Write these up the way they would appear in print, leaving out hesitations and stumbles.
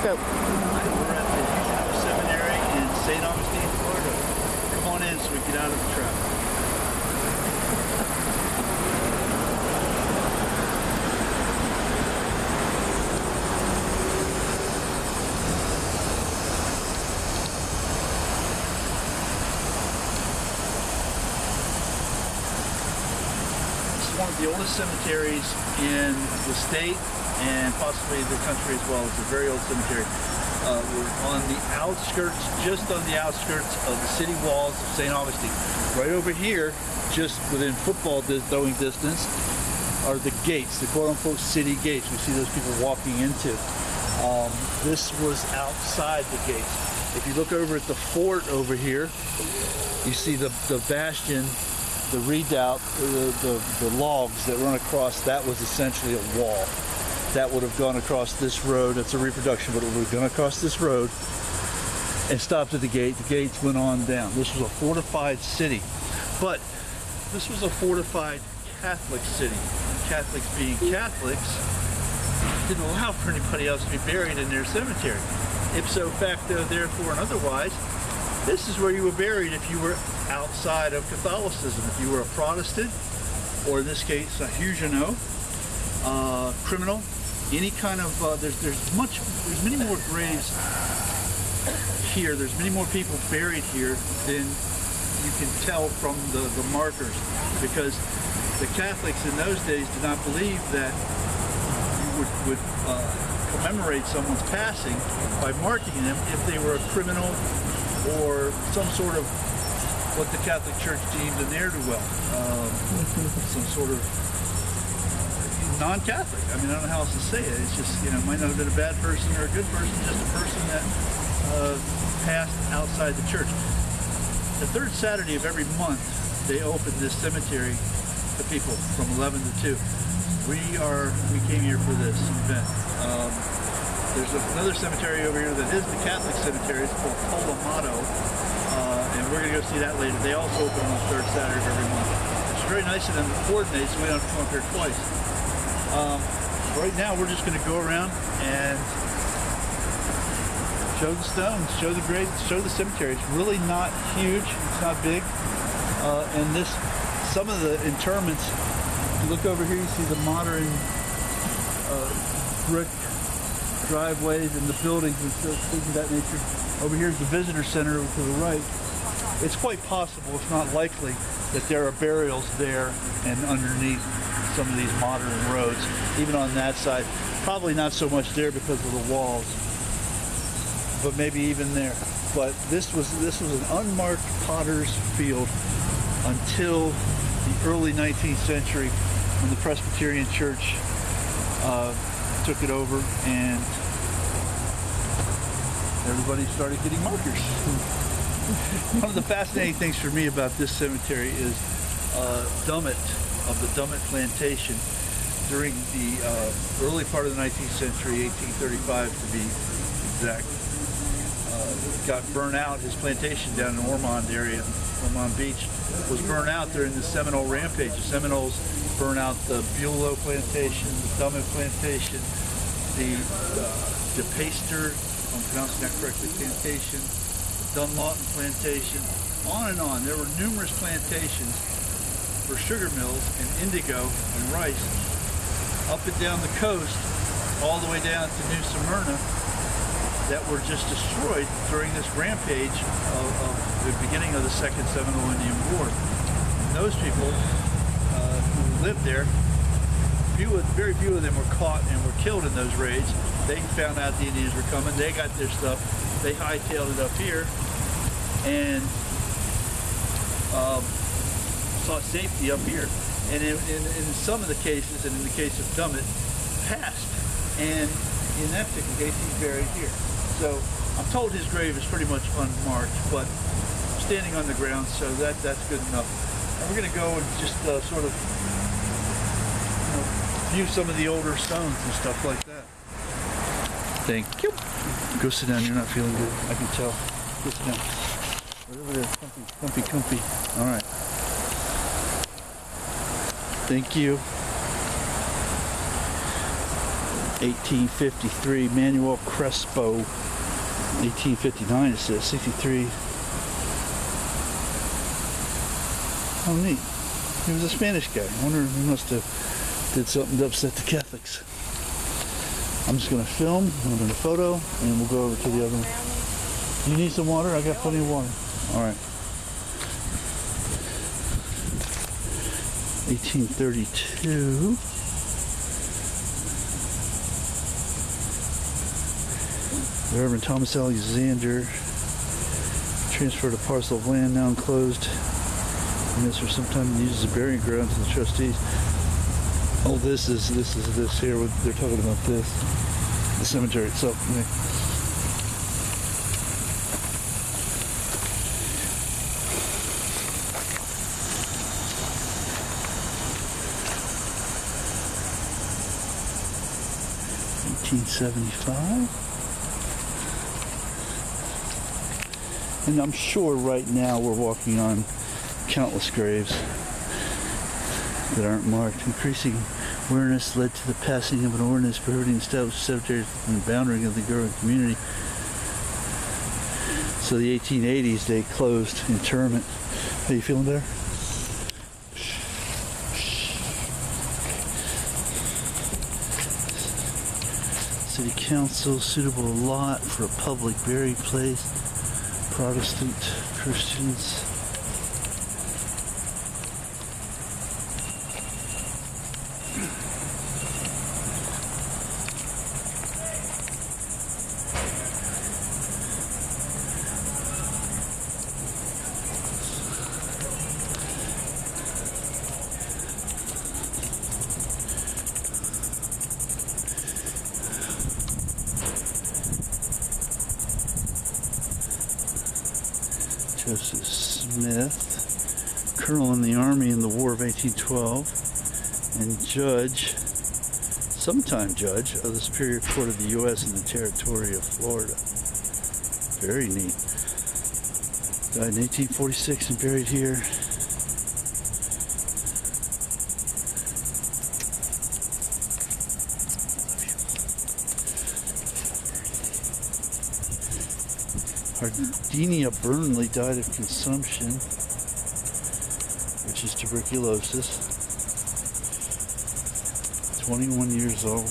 go. Hi, we're at the Huguenot Cemetery in St Augustine, Florida. Come on in so we get out of the traffic. One of the oldest cemeteries in the state and possibly the country as well. It's a very old cemetery. We're on the outskirts, just on the outskirts of the city walls of St. Augustine. Right over here, just within football throwing distance, are the gates, the quote-unquote city gates. We see those people walking into. This was outside the gates. If you look over at the fort over here, you see the bastion, the redoubt, the logs that run across. That was essentially a wall that would have gone across this road. That's a reproduction, but it would have gone across this road and stopped at the gate. The gates went on down. This was a fortified city, but this was a fortified Catholic city. Catholics being Catholics didn't allow for anybody else to be buried in their cemetery. Ipso facto, therefore, and otherwise, this is where you were buried if you were outside of Catholicism. If you were a Protestant, or in this case, a Huguenot, criminal, any kind of, there's many more graves here. There's many more people buried here than you can tell from the markers, because the Catholics in those days did not believe that you would commemorate someone's passing by marking them if they were a criminal or some sort of what the Catholic Church deemed a ne'er-do-well, some sort of non-Catholic. I mean, I don't know how else to say it. It's just, you know, might not have been a bad person or a good person, just a person that passed outside the church. The third Saturday of every month, they open this cemetery to people from 11 to 2. We came here for this event. There's another cemetery over here that is the Catholic cemetery. It's called Tolomato, and we're going to go see that later. They also open on the third Saturday of every month. It's very nice of them to coordinate so we don't have to come up here twice. Right now we're just going to go around and show the stones, show the graves, show the cemetery. It's really not huge, it's not big, and some of the interments, if you look over here, you see the modern brick driveways and the buildings and things of that nature. Over here is the visitor center to the right. It's quite possible, if not likely, that there are burials there and underneath some of these modern roads, even on that side. Probably not so much there because of the walls, but maybe even there. But this was an unmarked potter's field until the early 19th century, when the Presbyterian Church took it over and everybody started getting markers. One of the fascinating things for me about this cemetery is Dummit, of the Dummit plantation, during the early part of the 19th century, 1835 to be exact, got burnt out. His plantation down in Ormond area, Ormond Beach, was burnt out during the Seminole Rampage. The Seminoles burned out the Bulow plantation, the Dummit plantation, the DePaster, if I'm pronouncing that correctly, plantation, Dunlawton plantation, on and on. There were numerous plantations for sugar mills and indigo and rice up and down the coast, all the way down to New Smyrna, that were just destroyed during this rampage of the beginning of the Second Seminole Indian War. And those people who lived there, very few of them were caught and were killed in those raids. They found out the Indians were coming, they got their stuff, they hightailed it up here and sought safety up here. And in some of the cases, and in the case of Dummit, passed. And in that particular case, he's buried here. So I'm told his grave is pretty much unmarked, but I'm standing on the ground, so that's good enough. And we're going to go and just sort of view some of the older stones and stuff like that. Thank you. Go sit down. You're not feeling good. I can tell. Go sit down. Right over there. Comfy, comfy, comfy. All right. Thank you. 1853, Manuel Crespo. 1859 it says, 63. Oh neat. He was a Spanish guy. I wonder if he must have did something to upset the Catholics. I'm just going to film, I'm going to photo, and we'll go over to the other one. You need some water? I got plenty of water. Alright. 1832. The Reverend Thomas Alexander transferred a parcel of land now enclosed and this for some time used as a burying ground to the trustees. Oh, this is this here. They're talking about this, the cemetery itself. $1875. And I'm sure right now we're walking on countless graves that aren't marked. Increasing awareness led to the passing of an ordinance prohibiting established cemeteries within the boundary of the growing community. So the 1880s they closed interment. How you feeling there? City Council, suitable lot for a public burial place. Protestant Christians. Joseph Smith, colonel in the army in the War of 1812, and judge, sometime judge of the Superior Court of the U.S. in the Territory of Florida. Very neat. Died in 1846 and buried here. Gardenia Burnley died of consumption, which is tuberculosis. 21 years old.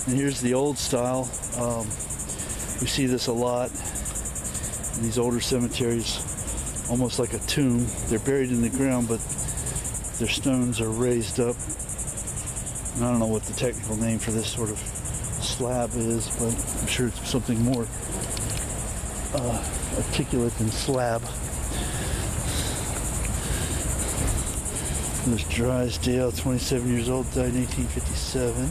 And here's the old style. We see this a lot in these older cemeteries, almost like a tomb. They're buried in the ground, but their stones are raised up. I don't know what the technical name for this sort of slab is, but I'm sure it's something more articulate than slab. There's Drysdale, 27 years old, died in 1857.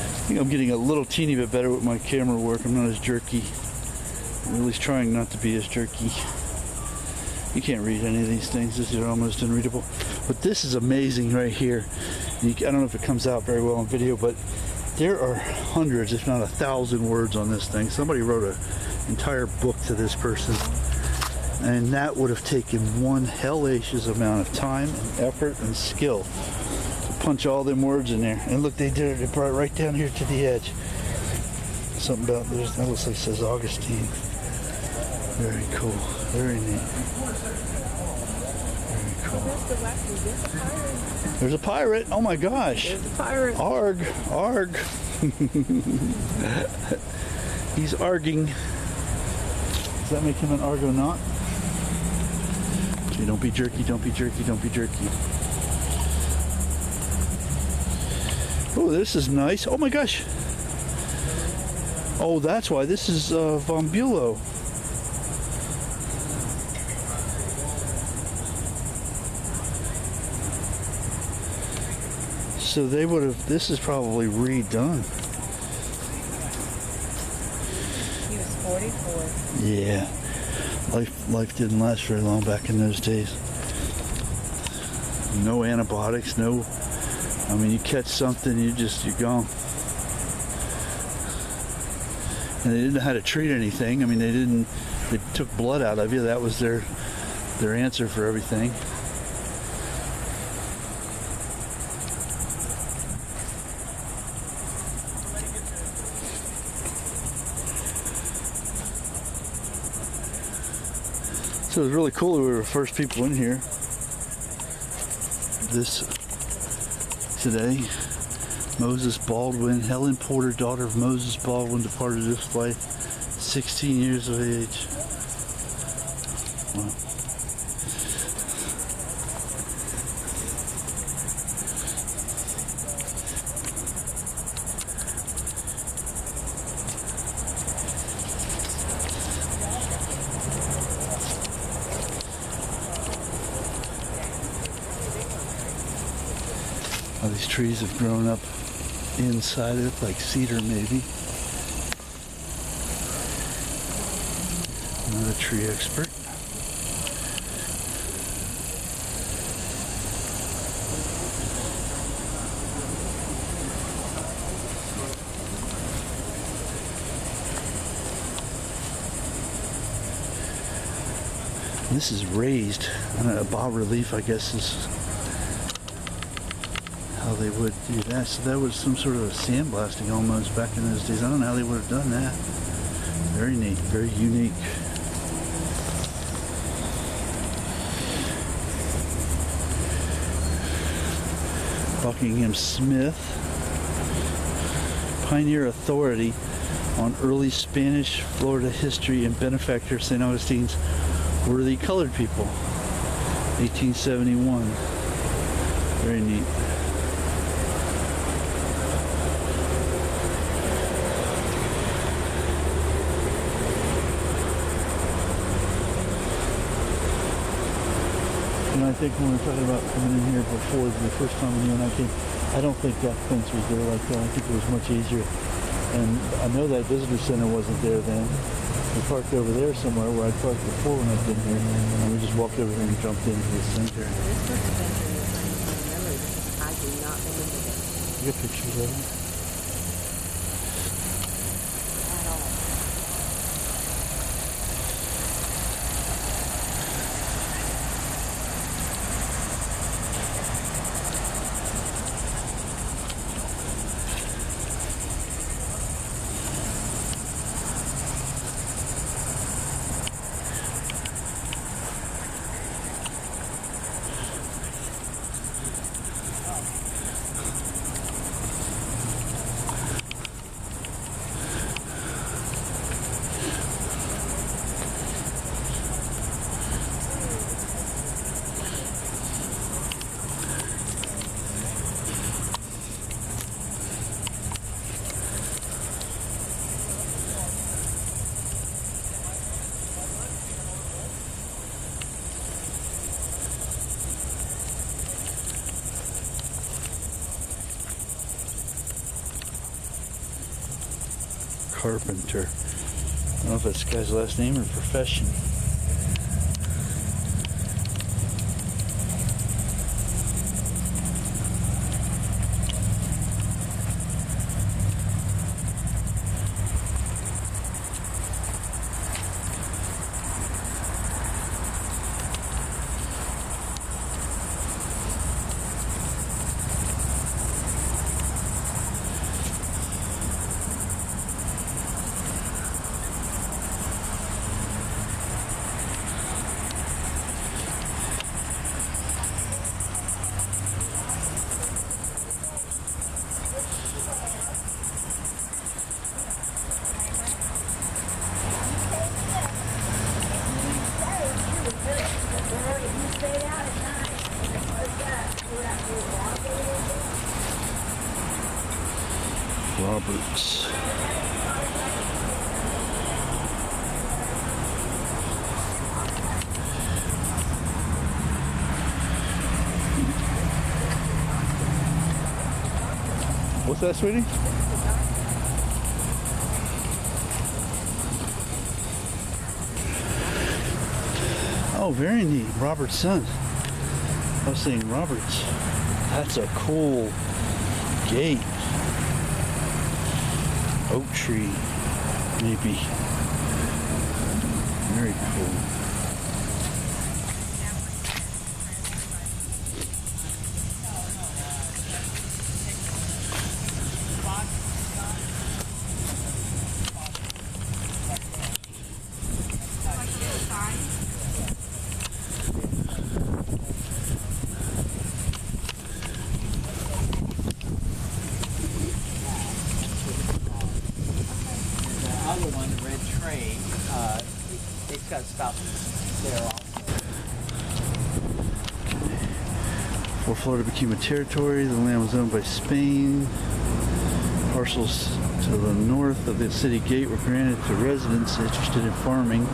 I think I'm getting a little teeny bit better with my camera work. I'm not as jerky. I'm at least trying not to be as jerky. You can't read any of these things. These are almost unreadable. But this is amazing right here. I don't know if it comes out very well on video, but there are hundreds, if not 1,000 words on this thing. Somebody wrote an entire book to this person. And that would have taken one hellacious amount of time and effort and skill to punch all them words in there. And look, they did it. They brought it right down here to the edge. Something about this. That looks like it says Augustine. Very cool. Very neat. Very cool. There's a pirate. Oh my gosh. There's a pirate. Arg. Arg. He's arguing. Does that make him an Argonaut? Okay, don't be jerky, don't be jerky, don't be jerky. Oh, this is nice. Oh my gosh. Oh, that's why. This is Von Bülow. So they would have, this is probably redone. He was 44. Yeah. Life didn't last very long back in those days. No antibiotics, no, I mean, you catch something, you're gone. And they didn't know how to treat anything. I mean, they took blood out of you. That was their answer for everything. So it was really cool that we were the first people in here today. Moses Baldwin, Helen Porter, daughter of Moses Baldwin, departed this life, 16 years of age. Wow. All these trees have grown up inside it, like cedar maybe. I'm not a tree expert. And this is raised, a bas relief, I guess, is how they would do that. So that was some sort of a sandblasting almost back in those days. I don't know how they would have done that. Very neat, very unique. Buckingham Smith, pioneer authority on early Spanish Florida history and benefactor of St. Augustine's worthy colored people, 1871. Very neat. And I think when we were talking about coming in here before, the first time when you and I came, I don't think that fence was there like that. I think it was much easier. And I know that visitor center wasn't there then. We parked over there somewhere where I parked before when I've been here. And we just walked over here and jumped into the cemetery. This was the venture you're trying to remember because I do not remember this You got pictures of it? at all. Carpenter. I don't know if that's the guy's last name or profession. Roberts. What's that, sweetie? Oh, very neat. Robert's son. I was saying Roberts. That's a cool gate. Oak tree. maybe. Very cool. Other one, the red train, it's got to stop there also. Before Florida became a territory, the land was owned by Spain. Parcels to the north of the city gate were granted to residents interested in farming.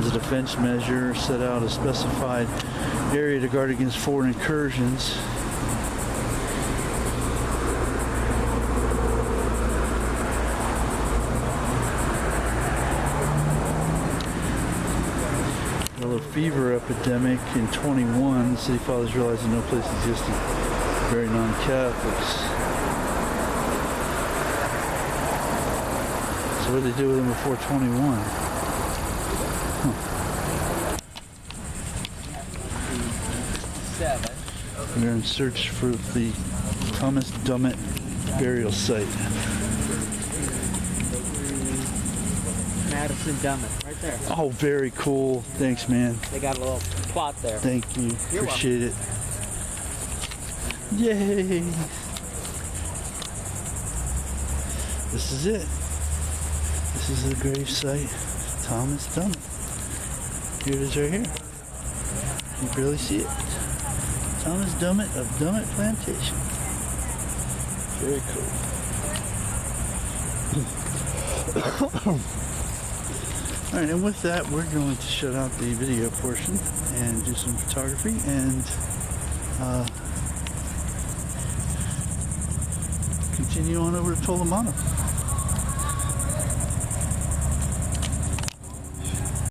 As a defense measure, set out a specified area to guard against foreign incursions. A fever epidemic in 21. The city fathers realized that no place existed. Very non-Catholics. So what did they do with them before 21? We're in search for the Thomas Dummit burial site. Madison Dummit, right there. Oh, very cool. Thanks, man. They got a little plot there. Thank you. You're Appreciate it. Yay! This is it. This is the grave site. Thomas Dummit. Here it is right here. You can barely see it. Thomas Dummit of Dummit Plantation. Very cool. Alright, and with that, we're going to shut out the video portion and do some photography and continue on over to Tolomato.